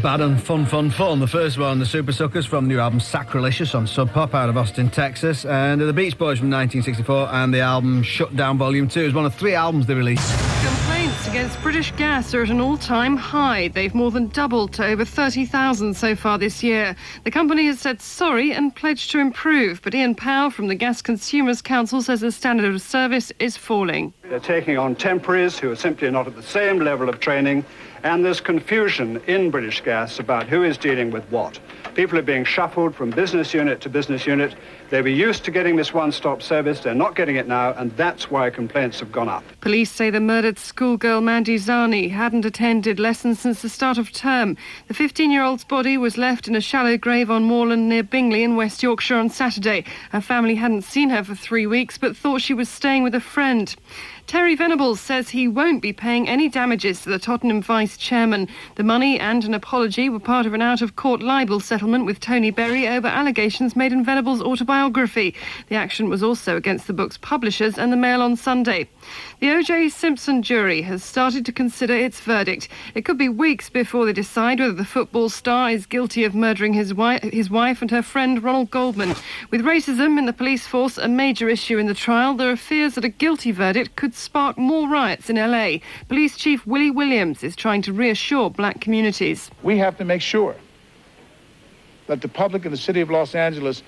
S: Bad and fun. The first one, the Super Suckers from the new album Sacrilicious on Sub Pop out of Austin, Texas. And the Beach Boys from 1964 and the album Shut Down Volume 2 is one of 3 albums they released.
I: Complaints against British Gas are at an all-time high. They've more than doubled to over 30,000 so far this year. The company has said sorry and pledged to improve, but Ian Powell from the Gas Consumers Council says the standard of service is falling.
U: They're taking on temporaries who are simply not at the same level of training, and there's confusion in British Gas about who is dealing with what. People are being shuffled from business unit to business unit. They were used to getting this one-stop service. They're not getting it now, and that's why complaints have gone up.
I: Police say the murdered schoolgirl Mandy Zani hadn't attended lessons since the start of term. The 15-year-old's body was left in a shallow grave on moorland near Bingley in West Yorkshire on Saturday. Her family hadn't seen her for 3 weeks, but thought she was staying with a friend. Terry Venables says he won't be paying any damages to the Tottenham vice-chairman. The money and an apology were part of an out-of-court libel settlement with Tony Berry over allegations made in Venables' autobiography. The action was also against the book's publishers and the Mail on Sunday. The O.J. Simpson jury has started to consider its verdict. It could be weeks before they decide whether the football star is guilty of murdering his wife and her friend Ronald Goldman. With racism in the police force a major issue in the trial, there are fears that a guilty verdict could spark more riots in LA. Police Chief Willie Williams is trying to reassure black communities.
A: We have to make sure that the public in the city of Los Angeles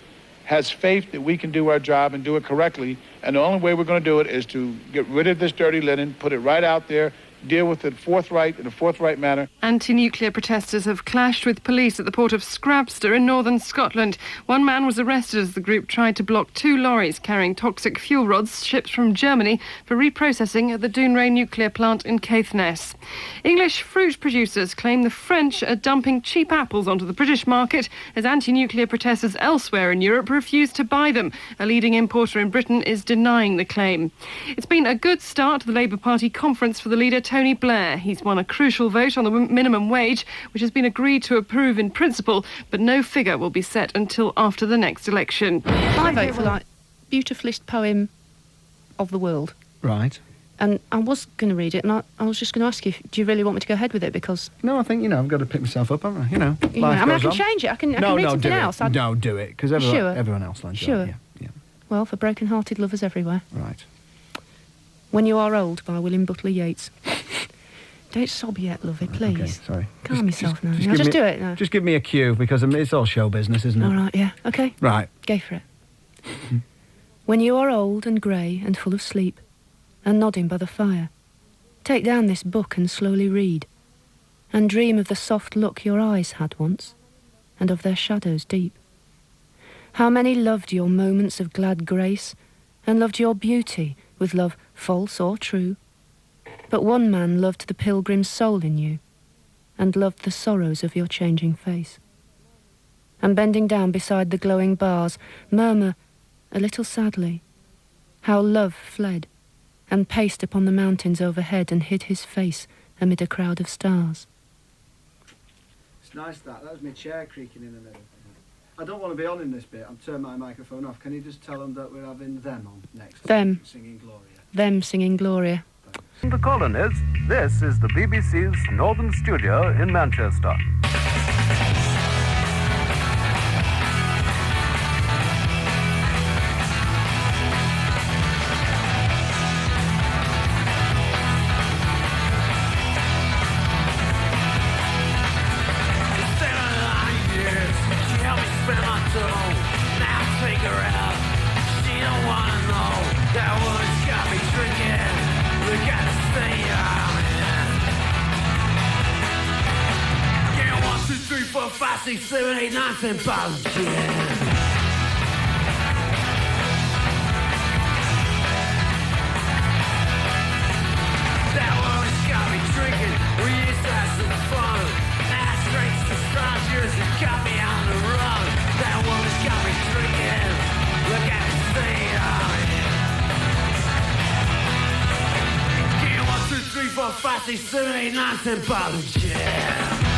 A: has faith that we can do our job and do it correctly. And the only way we're going to do it is to get rid of this dirty linen, put it right out there, deal with it in a forthright manner.
I: Anti-nuclear protesters have clashed with police at the port of Scrabster in northern Scotland. One man was arrested as the group tried to block 2 lorries carrying toxic fuel rods shipped from Germany for reprocessing at the Dounreay nuclear plant in Caithness. English fruit producers claim the French are dumping cheap apples onto the British market as anti-nuclear protesters elsewhere in Europe refuse to buy them. A leading importer in Britain is denying the claim. It's been a good start to the Labour Party conference for the leader Tony Blair. He's won a crucial vote on the minimum wage, which has been agreed to approve in principle, but no figure will be set until after the next election.
T: I vote for, like, beautifulest poem of the world.
S: Right.
T: And I was going to read it, and I was just going to ask you, do you really want me to go ahead with it? Because...
S: No, I think, I've got to pick myself up, haven't I? Life
T: I mean, I
S: goes
T: can
S: on.
T: change it. I can read something else.
S: No, do it, because everyone else learns.
T: Sure.
S: Yeah.
T: Well, for broken-hearted lovers everywhere.
S: Right.
T: When You Are Old by William Butler Yeats. Don't sob yet, lovey, please.
S: Okay, sorry.
T: Calm yourself now.
S: Just
T: do it now.
S: Just give me a cue, because it's all show business, isn't it?
T: All right, yeah. Okay.
S: Right.
T: Go for it. When you are old and grey and full of sleep, and nodding by the fire, take down this book and slowly read, and dream of the soft look your eyes had once, and of their shadows deep. How many loved your moments of glad grace, and loved your beauty with love false or true. But one man loved the pilgrim's soul in you, and loved the sorrows of your changing face. And bending down beside the glowing bars, murmur, a little sadly, how love fled, and paced upon the mountains overhead, and hid his face amid a crowd of stars.
V: It's nice that was my chair creaking in the middle. I don't want to be on in this bit. I'm turning my microphone off. Can you just tell them that we're having them on next?
T: Them.
V: Singing Gloria.
T: Them singing Gloria.
W: The colonists, this is the BBC's Northern Studio in Manchester.
X: Six, 7, 8, 9, 10 pounds, yeah. That woman's got me drinking. We used to have some fun. Now straight to strangers and got me on the run. That woman's got me drinking. Look at the state of it. Yeah, 1, 2, 3, 4, 5, 6, 7, 8, 9, 10 pounds, yeah.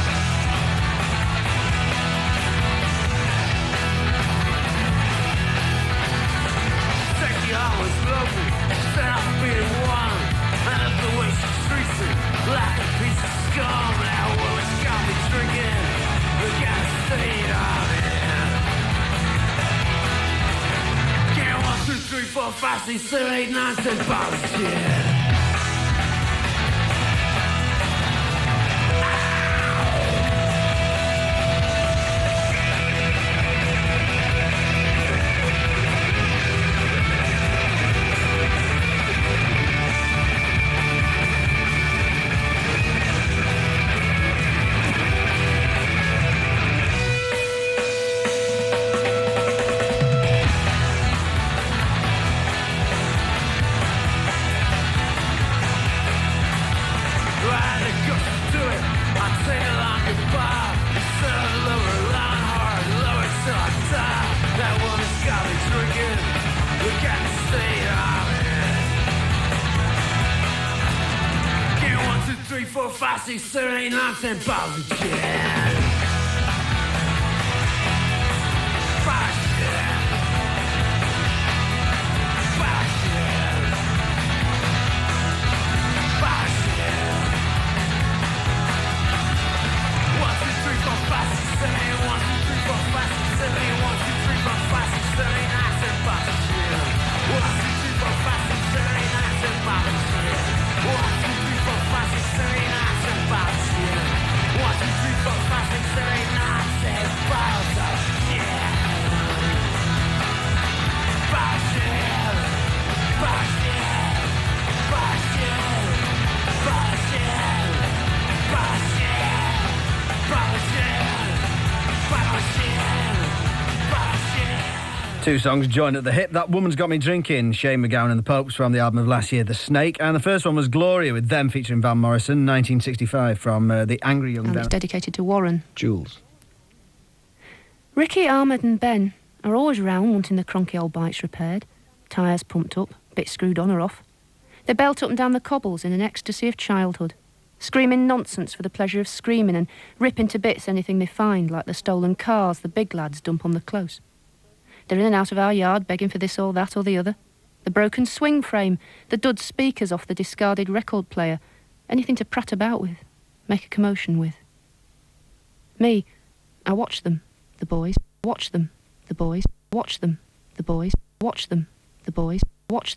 X: Set up being one, and of the way she treats it, like a piece of scum. That woman's got me drinking, we gotta stay on it. Yeah, 1, 2, 3, 4, 5, 6, 7, 8, 9, 10 bottles, yeah. Bossy, 79 cent bottles of gin.
S: Two songs joined at the hip. That Woman's Got Me Drinking, Shane MacGowan and the Popes from the album of last year, The Snake. And the first one was Gloria with Them featuring Van Morrison, 1965, from the Angry Young
T: And it's dedicated to Warren.
S: Jules.
T: Ricky, Ahmed and Ben are always round wanting the cronky old bikes repaired. Tyres pumped up, bits screwed on or off. They belt up and down the cobbles in an ecstasy of childhood, screaming nonsense for the pleasure of screaming and ripping to bits anything they find, like the stolen cars the big lads dump on the close. They're in and out of our yard begging for this or that or the other. The broken swing frame, the dud speakers off the discarded record player, anything to prat about with, make a commotion with. Me, I watch them, the boys, watch them, the boys, watch them, the boys, watch them, the boys, watch them.